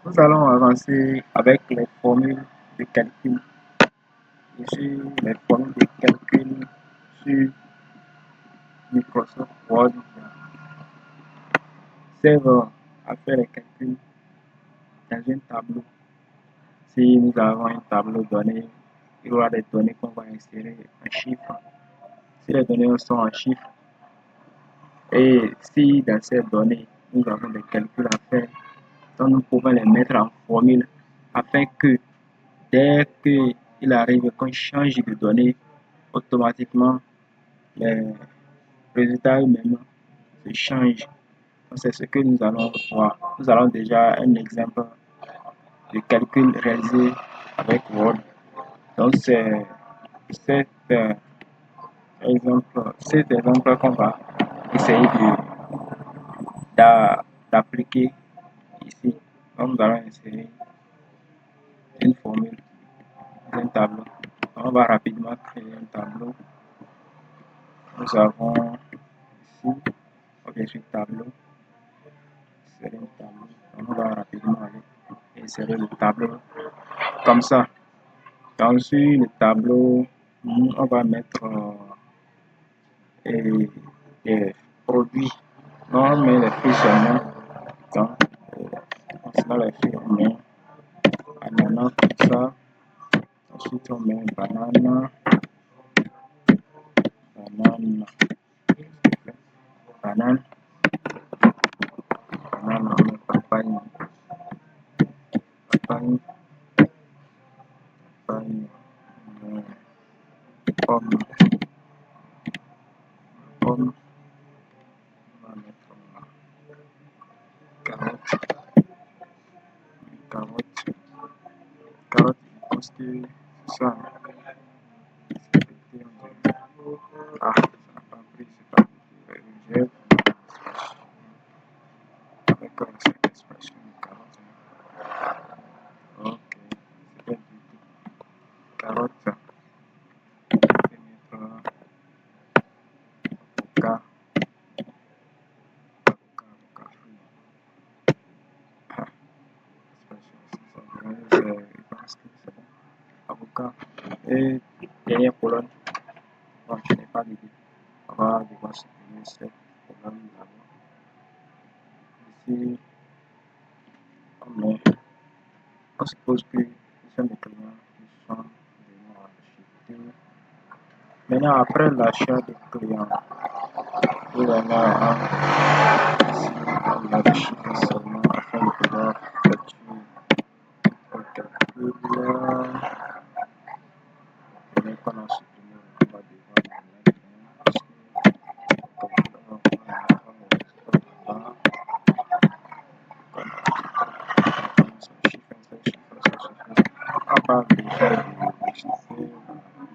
Nous allons avancer avec les formules de calcul. Ici, les formules de calcul sur Microsoft Word servent à faire les calculs dans un tableau. Si nous avons un tableau donné, il y aura des données qu'on va insérer en chiffres. Si les données sont en chiffres, et si dans ces données, nous avons des calculs à faire, donc nous pouvons les mettre en formule afin que dès qu'il arrive qu'on change de données, automatiquement les résultats eux-mêmes se changent. C'est ce que nous allons voir. Nous allons déjà un exemple de calcul réalisé avec Word. Donc c'est cet exemple qu'on va essayer d'appliquer ici. Donc nous allons insérer une formule, un tableau. On va rapidement créer un tableau. Nous avons ici, bien sûr, tableau. C'est un tableau. On va rapidement aller insérer le tableau comme ça. Donc sur le tableau, on va mettre les produits. Non, on met les fruits seulement. Donc, on met les fruits, on met ananas comme ça. Ensuite, on met banane, banane, on met papaye, pomme, pomme, on va mettre carotte, parce que c'est ça. Ah, ça n'a pas pris, c'est pas j'ai avec cette expression de carotte. Ok, c'est bien du tout. Carotte, on peut mettre avocat, ah, je pense que c'est bon. Avocat. Et dernière colonne, bon, je n'ai pas d'idée. On va devoir supprimer cette colonne d'abord. Ici, on suppose que ce sont des clients qui sont venus acheter. Maintenant, après l'achat des clients, il y en a on va chiffrer seulement afin de pouvoir effectuer le calcul. Dès qu'on a supprimé, on va devoir le mettre parce que on va à part déjà de chiffrer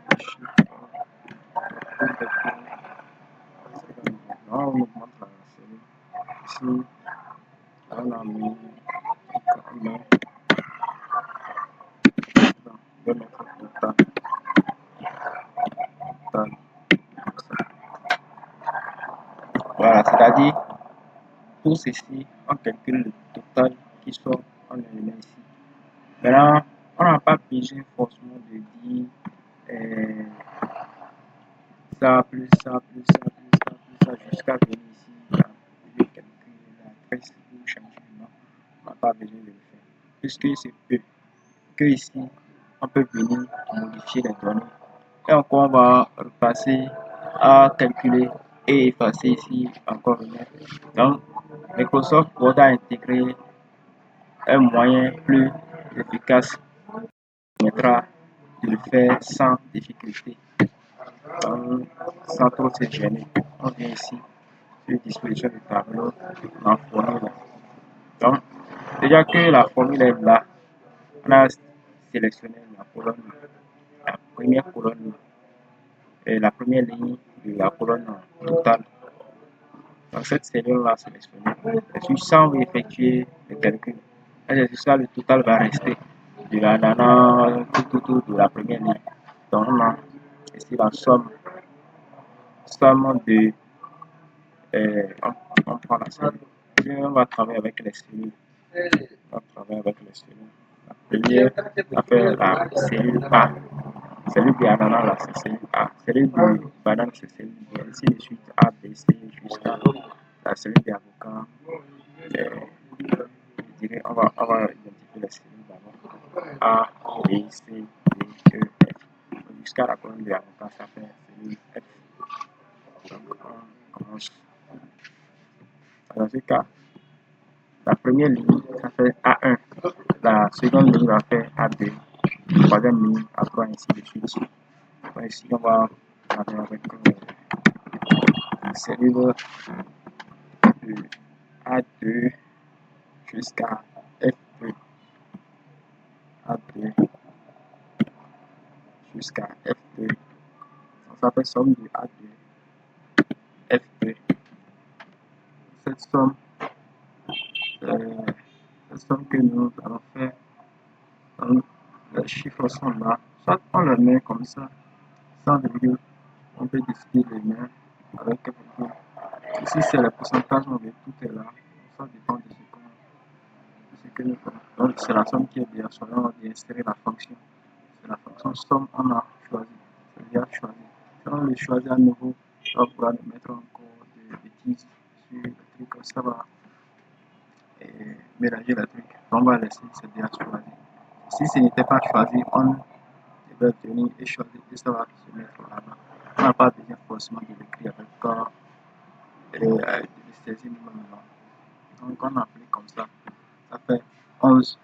les chiffres, on augmente la série. Ici, on a mis, on va mettre total. Voilà, c'est-à-dire, pour ceci, on calcule le total qui sort en élément ici. Maintenant, on n'a pas besoin forcément de dire ça plus ça plus ça plus ça plus ça jusqu'à venir ici, le calcul, la presse ou changer. Non, on n'a pas besoin de le faire. Puisque c'est peu que ici, on peut venir modifier les données. Et encore, on va repasser à calculer et effacer ici encore une. Donc, Microsoft Word a intégré un moyen plus efficace qui permettra de le faire sans difficulté, sans trop se gêner. On vient ici sur disposition du tableau en formule. Donc, déjà que la formule est là, on a sélectionné la colonne, la première colonne et la première ligne de la colonne totale. Donc cette cellule-là sélectionnée, et puis sans effectuer le calcul. C'est ça, le total va rester de la nana tout de la première ligne. Donc on a ici la somme de on prend la cellule. Et on va travailler avec les cellules. On va travailler avec les première, ça fait la cellule A. Cellule de ananas, là, c'est cellule A. Cellule de banane, c'est cellule B. Ainsi de suite, A, B, C, jusqu'à la cellule d'avocat. Je dirais, on va identifier les cellules d'abord. A, B, C, D, E, F. Jusqu'à la colonne de l'avocat, ça fait cellule F. Donc, on commence. Dans ce cas, la première ligne, ça fait A1. La seconde ligne va faire A2. La troisième ligne, A3, ainsi de suite. Donc, ici, on va aller avec une cellule de A2 jusqu'à F2. A2 jusqu'à F2. Donc, ça fait somme de A2, F2. Cette somme, cette somme que nous allons faire, donc, les chiffres sont là. Soit on les met comme ça, sans virgule, on peut décider les mains avec virgule. Ici, c'est le pourcentage, mais tout est là. Ça dépend de ce que nous faisons. Donc, c'est la somme qui est bien choisie. On va bien insérer la fonction. C'est la fonction somme, on a choisi. C'est bien choisi. Si on le choisit à nouveau, on pourra nous mettre encore des bêtises sur le truc. Ça va mélanger le truc. On va laisser, c'est bien choisi. Si ce n'était pas choisi, on devait venir et choisir et ça va se mettre là-bas. On n'a pas besoin forcément de l'écrire avec corps et de le saisir nous-mêmes. Donc on applique comme ça. Ça fait 11.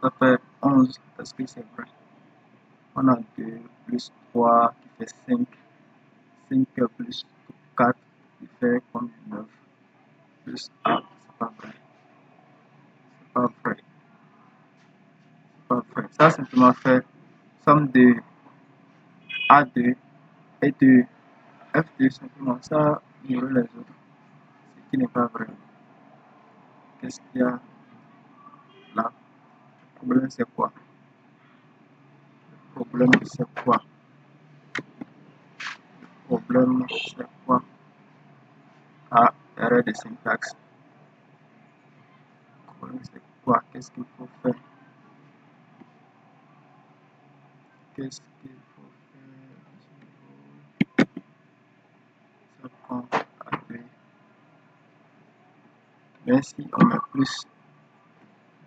Ça fait 11. Est-ce que c'est vrai? On a 2 plus 3 qui fait 5. 5 plus 4 qui fait comme 9. Plus 1. C'est pas vrai. C'est pas vrai. C'est pas vrai. Ça simplement fait somme de A2 et de F2 simplement. Ça ignorer les autres. Ce qui n'est pas vrai. Qu'est-ce qu'il y a là? Le problème c'est quoi? Le problème c'est quoi? Le problème c'est quoi? Ah, erreur de syntaxe. Le problème c'est quoi? Qu'est-ce qu'il faut faire? Qu'est-ce qu'il faut faire? Ça prend à 2. Mais si on met plus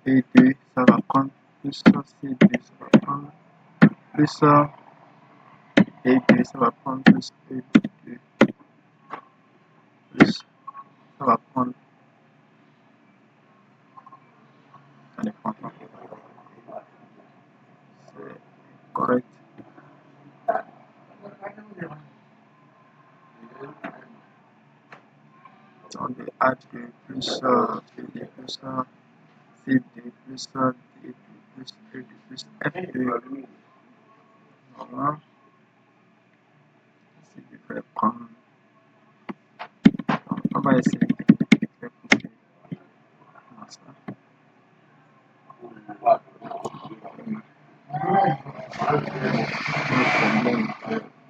B2, ça va prendre plus C2, ça va prendre plus B2, ça va prendre plus E2, plus ça va prendre, ça ne prend pas. C'est correct. On est A2 plus B2 plus C2 plus D2 plus E2 plus F2. Voilà. Ici, je vais prendre. On va essayer de faire couper. Comment ça?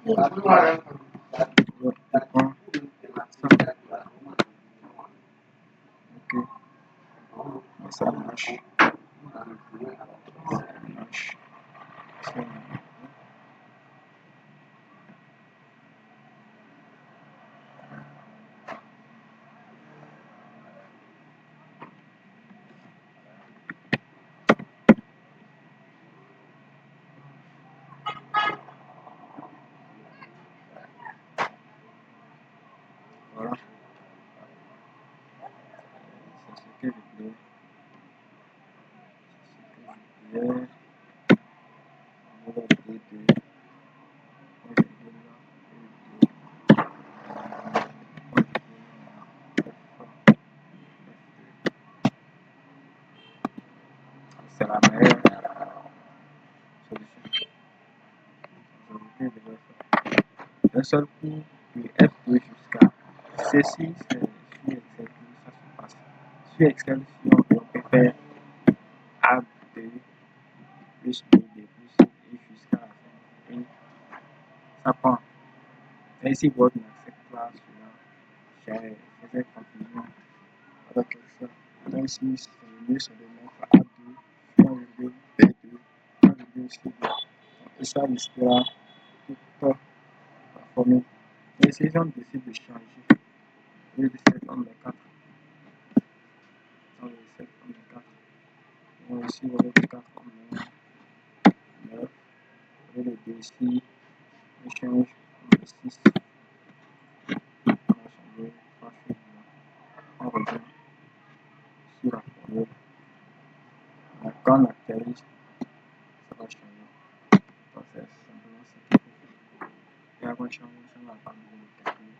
Le problème, je prends ça. Ok, ça marche. Ça marche. Ça marche. Voilà, c'est ce que je voulais. C'est ce que je voulais. On va essayer de. C'est la meilleure solution. Aujourd'hui, je vais faire un seul coup de F2 jusqu'à ceci, c'est sur Excel que ça se passe. Sur Excel, si on peut faire A2 plus B2 plus C et jusqu'à la fin. Et ça prend. Et si votre n'accepte pas cela, j'ai fait confusion avec ça. Donc, si c'est mieux, c'est de mettre A2 ici. Et ça listera toute la formule. Mais si on décide de changer, au lieu de 7, on met 4. On met 7, on met 4. Et ici, au lieu de 4, on met 9. Au lieu de 2 ici, on change, on met 6. On a changé 3 choses. On revient sur la formule. Quand on actualise, ça va changer. Donc c'est simplement ce qu'il faut faire. Et avant de changer, ça ne va pas besoin de calculer.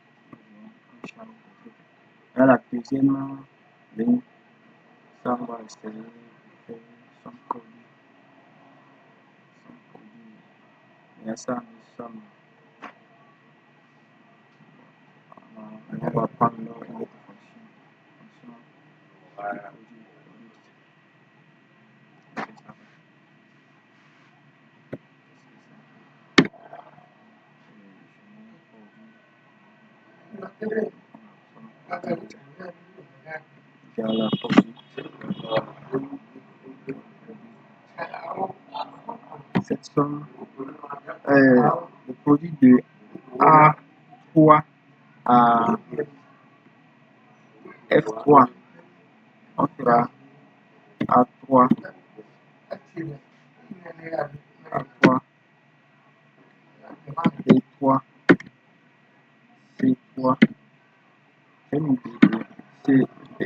On change le truc. Là, la deuxième ligne, ça on va essayer de faire son produit. Et ça, nous sommes. On va prendre une autre fonction. Fonction produit. La produit. Cette somme le produit de A3 à F3. On fera A3, A3, B3, C3, B3,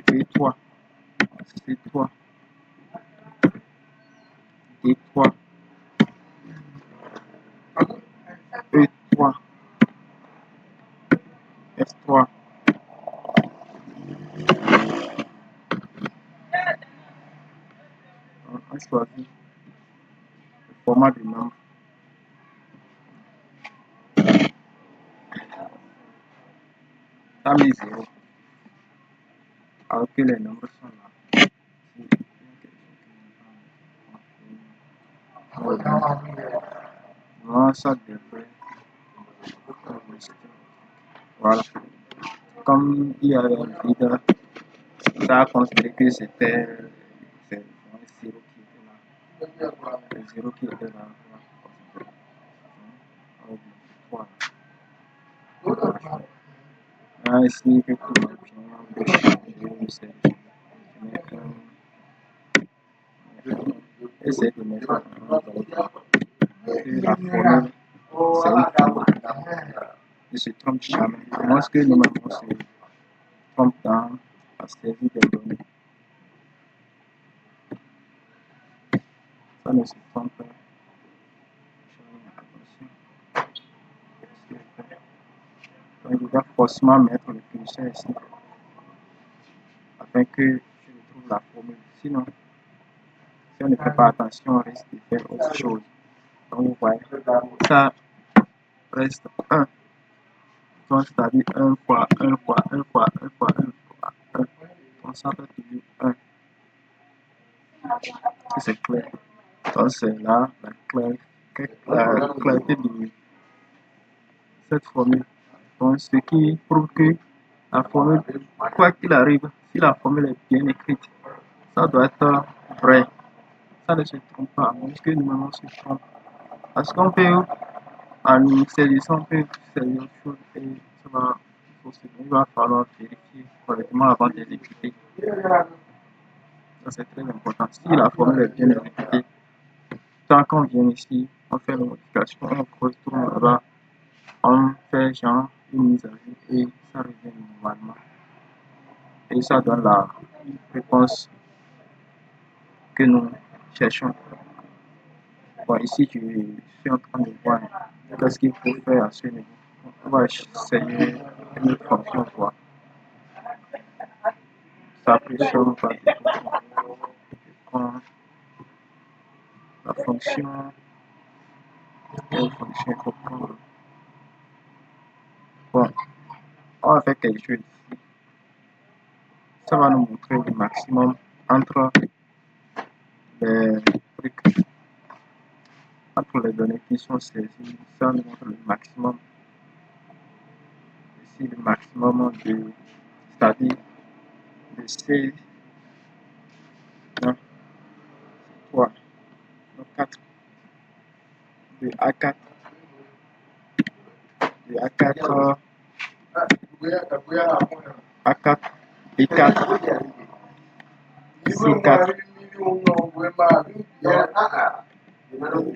C3, D3, E3, F3. On choisit le format de nombre. Ça met 0. Alors que les nombres sont là. Moi, ça devrait. Voilà. Comme il y a un vide, ça a considéré que c'était le 0 qui était là. Le 0 qui était là. Là, ici, que tout va bien, de changer, essayer de mettre en la formule, c'est une formule. Ne se trompe jamais. Moi, ce que normalement se trompe dans la série des données. Ça ne se trompe pas. Donc, je dois forcément mettre le curseur ici afin que je trouve la formule. Sinon, si on ne fait pas attention, on risque de faire autre chose. Donc, vous voyez, ça reste 1. Donc, c'est-à-dire 1 fois 1 fois 1 fois 1 fois 1 fois 1. Donc, ça fait toujours 1. C'est clair. Donc, c'est là la clarté de cette formule. Donc, ce qui prouve que la formule, quoi qu'il arrive, si la formule est bien écrite, ça doit être vrai. Ça ne se trompe pas, parce que nous on se trompe. Parce qu'on peut, en saisissant, on peut saisir autre chose et ça va, il va falloir vérifier correctement avant d'exécuter. Ça, c'est très important. Si la formule est bien exécutée, tant qu'on vient ici, on fait une modification, on retourne là-bas, on fait genre une mise à jour et ça revient normalement. Et ça donne la réponse que nous cherchons. Bon, ici, je suis en train de voir qu'est-ce qu'il faut faire à ce niveau. On va essayer une autre fonction pour sa pression. Je prends la fonction. Quelle fonction il faut prendre? Bon, on va faire quelque chose ici. Ça va nous montrer le maximum entre les trucs, entre les données qui sont saisies. Ça nous montre le maximum. Ici, le maximum de, c'est-à-dire de 16, non, 3, non, 4. de A4, de A4, A4, B4, C4,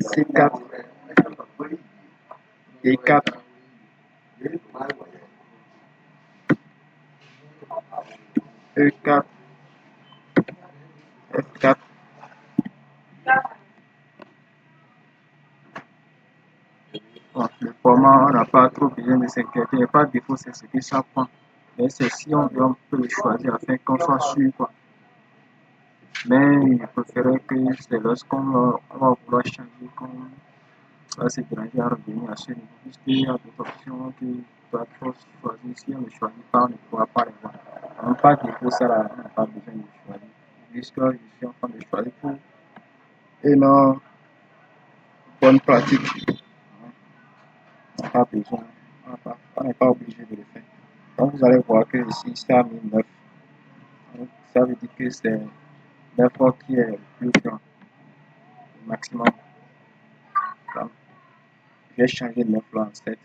C4, D4, E4, F4. Bon, le format, on n'a pas trop besoin de s'inquiéter. Il n'y a pas de défaut, c'est ce que ça prend. Mais c'est si on peut le choisir afin qu'on soit sûr, quoi. Mais je préférais que c'est lorsqu'on va vouloir changer qu'on va se diriger à revenir à ce niveau, puisqu'il y a d'autres options que doit trop choisir. Si on ne choisit pas, on ne pourra pas les voir. Donc, pas de défaut, ça là, on n'a pas besoin de choisir. Puisque je suis en train de choisir pour une bonne pratique. On n'a pas besoin, on n'est pas obligé de le faire. Donc vous allez voir que ici ça a mis 9. Donc, ça veut dire que c'est 9 fois qui est le plus grand, le maximum. Donc, je vais changer 9 là en 7.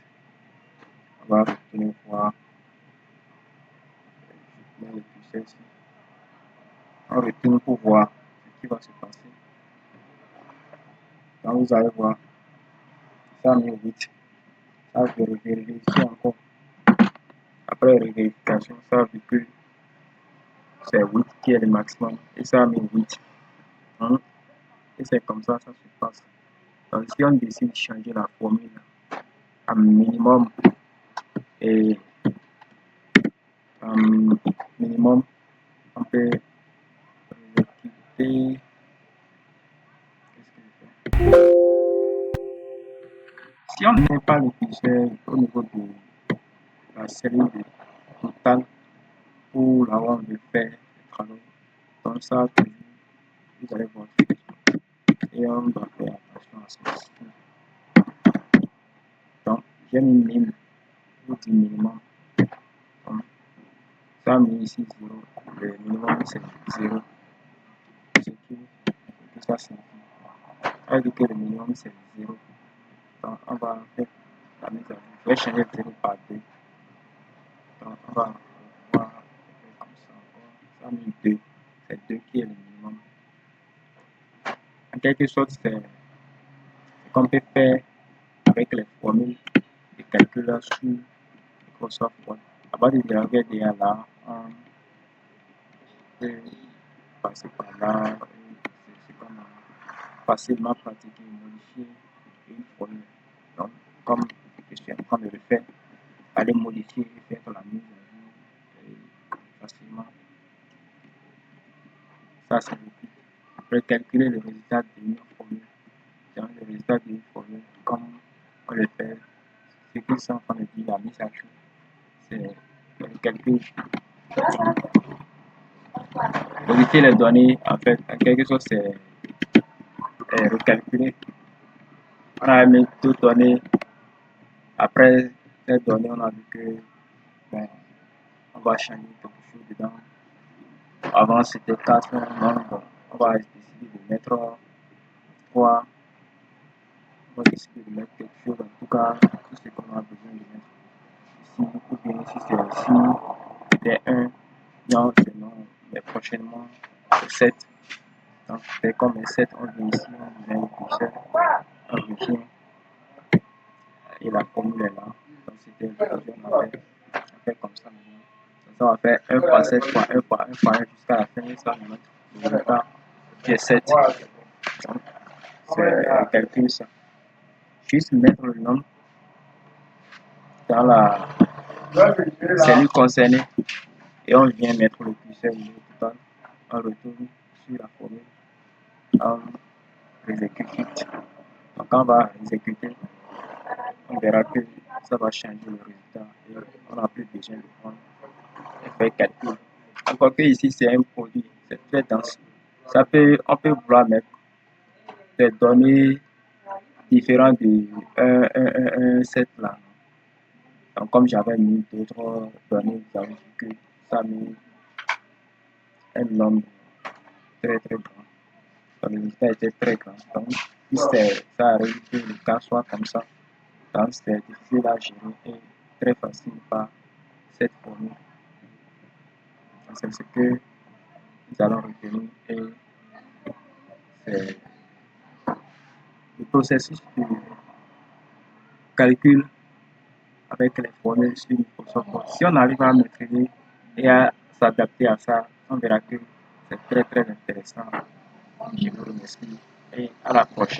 On va retourner voir. Je mets le curseur ici. On retourne pour voir ce qui va se passer. Donc vous allez voir, ça a mis 8. Ça je vais vérifier ici encore. Après vérification, ça veut dire que c'est 8 qui est le maximum. Et ça a mis 8. Hein? Et c'est comme ça se passe. Donc si on décide de changer la formule à minimum et minimum, on peut exécuter. Si on ne met pas le curseur au niveau de la série de total pour là où on veut faire le travail, donc ça, vous allez voir. Et on doit faire attention à ceci. Donc, j'ai mis min, vous dites minimum. Donc, ça mis ici 0. Le minimum c'est 0. Ce qui ça signifie. Ça veut dire que le minimum c'est 0. Donc, on va faire la mise à jour. Je vais changer 0 par 2. Donc, on va voir comme ça. Ça a mis 2. C'est 2 qui est le minimum. En quelque sorte, c'est ce qu'on peut faire avec les formules de calcul sur Microsoft Word. À base de regarder là, on peut passer par là. C'est comme facilement pratiquer et modifier une formule. Donc, comme je suis en train de le faire, aller modifier et faire la mise à jour facilement. Ça, c'est beaucoup. Après, calculer le résultat d'une formule. Dans le résultat d'une formule, comme on le fait, ce qu'ils sont en train de dire, la mise à jour, c'est le calcul. Modifier les données, en fait, en quelque sorte, c'est recalculer. On a mis deux données. Après ces données, on a vu que ben, on va changer quelque chose dedans. Avant, c'était 4, donc bon, on va décider de mettre 3. On va décider de mettre quelque chose, en tout cas, tout ce qu'on a besoin de mettre ici, ou bien si c'est ici, c'était 1, non, c'est non, mais prochainement, c'est 7. Donc, c'est comme les 7, on vient ici, on vient ici, on revient, et la formule est là. Donc, c'était l'occasion, on fait comme ça maintenant. Donc, ça va faire 1 par 7 fois 1 par 1 par 1 jusqu'à la fin, ça va mettre le résultat qui est 7. Donc, c'est le calcul, ça. Juste mettre le nombre dans la cellule concernée et on vient mettre le curseur au total. On retourne sur la formule, on exécute. Donc, quand on va exécuter, on verra que ça va changer le résultat et on n'a plus besoin de prendre et faire calcul. Encore que ici, c'est un produit, c'est très dense. On peut vouloir mettre des données différentes de un set là. Donc, comme j'avais mis d'autres données, vous avez vu que ça a mis un nombre très très grand. Donc, le résultat était très grand. Donc, si ça arrive que le cas soit comme ça, donc c'est difficile à gérer et très facile par cette formule. C'est ce que nous allons retenir et c'est le processus de calcul avec les formules sur Microsoft. Si on arrive à maîtriser et à s'adapter à ça, on verra que c'est très très intéressant. Je vous remercie et à la prochaine.